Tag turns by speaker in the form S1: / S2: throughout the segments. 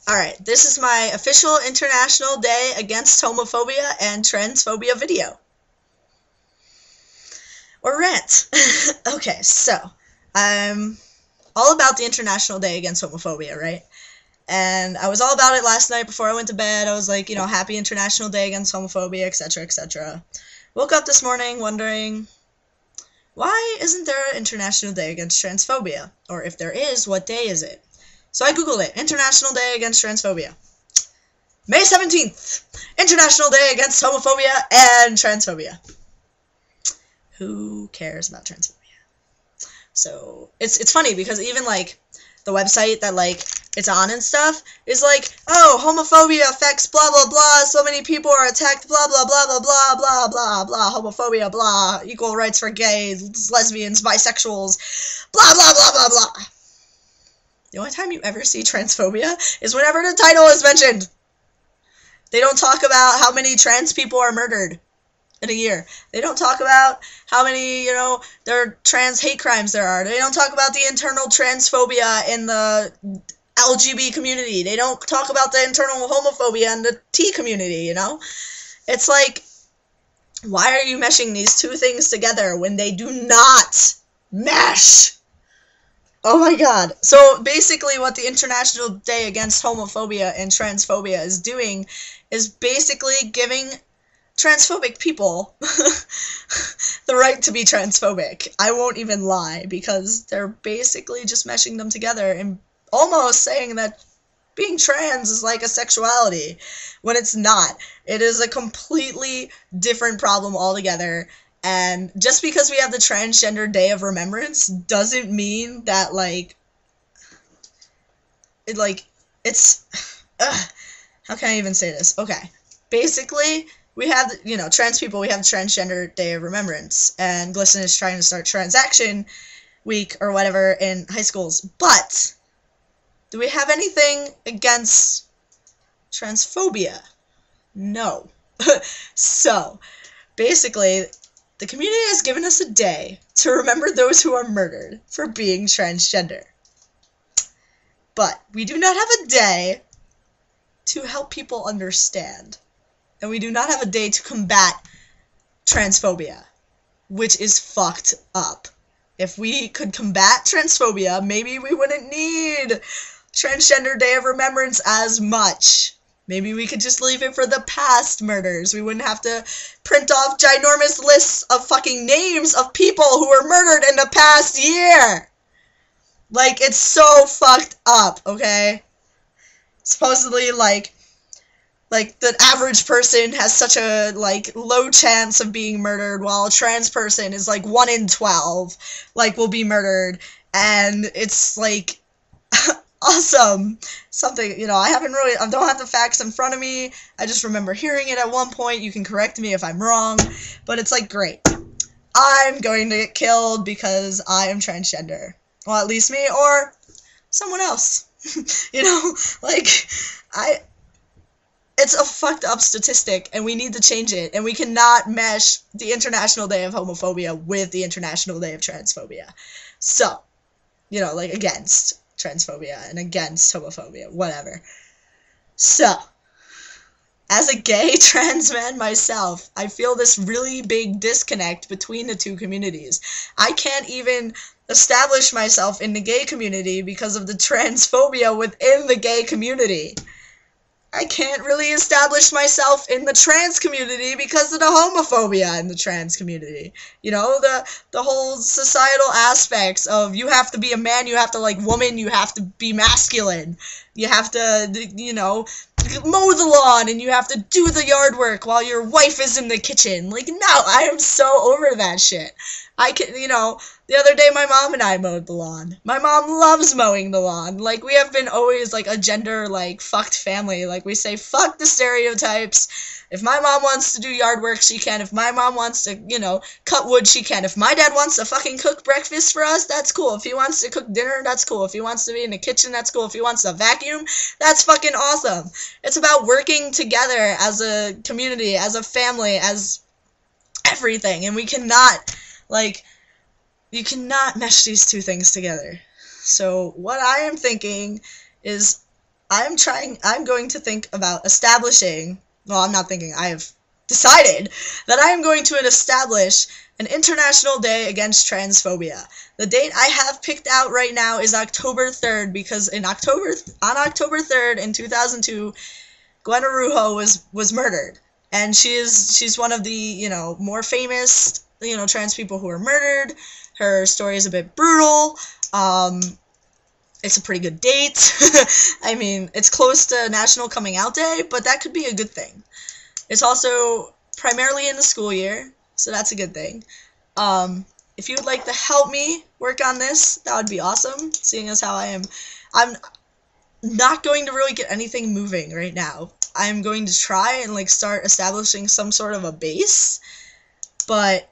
S1: Alright, this is my official International Day Against Homophobia and Transphobia video. Or rant. Okay, so, I'm all about the International Day Against Homophobia, right? And I was all about it last night before I went to bed. I was like, happy International Day Against Homophobia, etc., etc. Woke up this morning wondering, why isn't there an International Day Against Transphobia? Or if there is, what day is it? So I googled it, International Day Against Transphobia. May 17th, International Day Against Homophobia and Transphobia. Who cares about transphobia? So, it's funny because even, the website that, it's on and stuff is like, oh, homophobia affects blah, blah, blah, so many people are attacked, blah, blah, blah, blah, blah, blah, blah, blah, homophobia, blah, equal rights for gays, lesbians, bisexuals, blah, blah, blah, blah, blah. The only time you ever see transphobia is whenever the title is mentioned. They don't talk about how many trans people are murdered in a year. They don't talk about how many, there trans hate crimes there are. They don't talk about the internal transphobia in the LGBT community. They don't talk about the internal homophobia in the T community, It's like, why are you meshing these two things together when they do not mesh? Oh my god. So basically what the International Day Against Homophobia and Transphobia is doing is basically giving transphobic people the right to be transphobic. I won't even lie, because they're basically just meshing them together and almost saying that being trans is like a sexuality, when it's not. It is a completely different problem altogether. And just because we have the Transgender Day of Remembrance doesn't mean that, how can I even say this? Okay. Basically, we have, trans people, we have the Transgender Day of Remembrance, and Glisten is trying to start Transaction Week or whatever in high schools. But, do we have anything against transphobia? No. So, basically, the community has given us a day to remember those who are murdered for being transgender. But we do not have a day to help people understand. And we do not have a day to combat transphobia, which is fucked up. If we could combat transphobia, maybe we wouldn't need Transgender Day of Remembrance as much. Maybe we could just leave it for the past murders. We wouldn't have to print off ginormous lists of fucking names of people who were murdered in the past year. It's so fucked up, okay? Supposedly, the average person has such a, low chance of being murdered, while a trans person is, 1 in 12, will be murdered. And it's, awesome. Something, I don't have the facts in front of me. I just remember hearing it at one point. You can correct me if I'm wrong. But it's great. I'm going to get killed because I am transgender. Well, at least me or someone else. It's a fucked up statistic, and we need to change it. And we cannot mesh the International Day of Homophobia with the International Day of Transphobia. So, against transphobia and against homophobia, whatever. So, as a gay trans man myself, I feel this really big disconnect between the two communities. I can't even establish myself in the gay community because of the transphobia within the gay community. I can't really establish myself in the trans community because of the homophobia in the trans community. The whole societal aspects of you have to be a man, you have to woman, you have to be masculine. You have to, mow the lawn and you have to do the yard work while your wife is in the kitchen. No, I am so over that shit. I can, the other day my mom and I mowed the lawn. My mom loves mowing the lawn. We have been always, a gender, fucked family. We say, fuck the stereotypes. If my mom wants to do yard work, she can. If my mom wants to, cut wood, she can. If my dad wants to fucking cook breakfast for us, that's cool. If he wants to cook dinner, that's cool. If he wants to be in the kitchen, that's cool. If he wants to vacuum, that's fucking awesome. It's about working together as a community, as a family, as everything. And we cannot, you cannot mesh these two things together. So what I am thinking is I'm going to think about establishing, well, I'm not thinking, I have decided that I am going to establish an International Day Against Transphobia. The date I have picked out right now is October 3rd, because on October 3rd in 2002, Gwen Arujo was murdered. And she's one of the, more famous, trans people who were murdered. Her story is a bit brutal. It's a pretty good date. I mean, it's close to National Coming Out Day, but that could be a good thing. It's also primarily in the school year, so that's a good thing. If you would like to help me work on this, that would be awesome, seeing as how I'm not going to really get anything moving right now. I'm going to try and, start establishing some sort of a base, but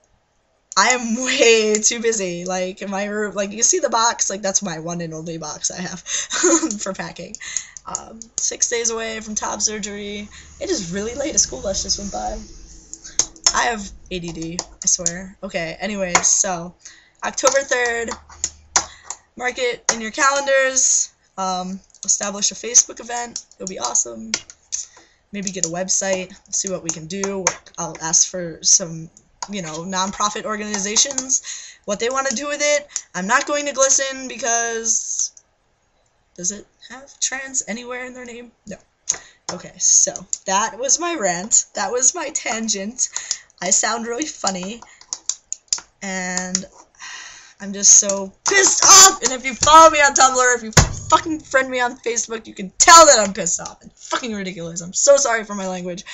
S1: I am way too busy. In my room, you see the box, that's my one and only box I have for packing. 6 days away from top surgery. It is really late. A school bus just went by. I have ADD, I swear. Okay, anyways, so October 3rd, mark it in your calendars. Establish a Facebook event. It'll be awesome. Maybe get a website, see what we can do. I'll ask for some, nonprofit organizations, what they want to do with it. I'm not going to glisten because, does it have trans anywhere in their name? No. Okay, so that was my rant. That was my tangent. I sound really funny, and I'm just so pissed off. And if you follow me on Tumblr, if you fucking friend me on Facebook, you can tell that I'm pissed off and fucking ridiculous. I'm so sorry for my language,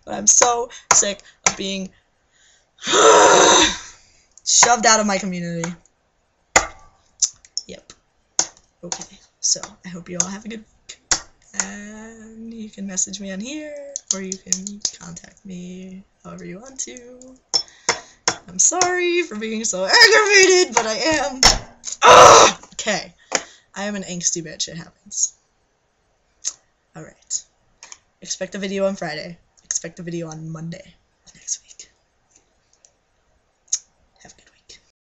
S1: but I'm so sick of being shoved out of my community. Yep. Okay, so I hope you all have a good week. And you can message me on here, or you can contact me however you want to. I'm sorry for being so aggravated, but I am. Okay. I am an angsty bitch. It happens. Alright. Expect a video on Friday. Expect a video on Monday of next week.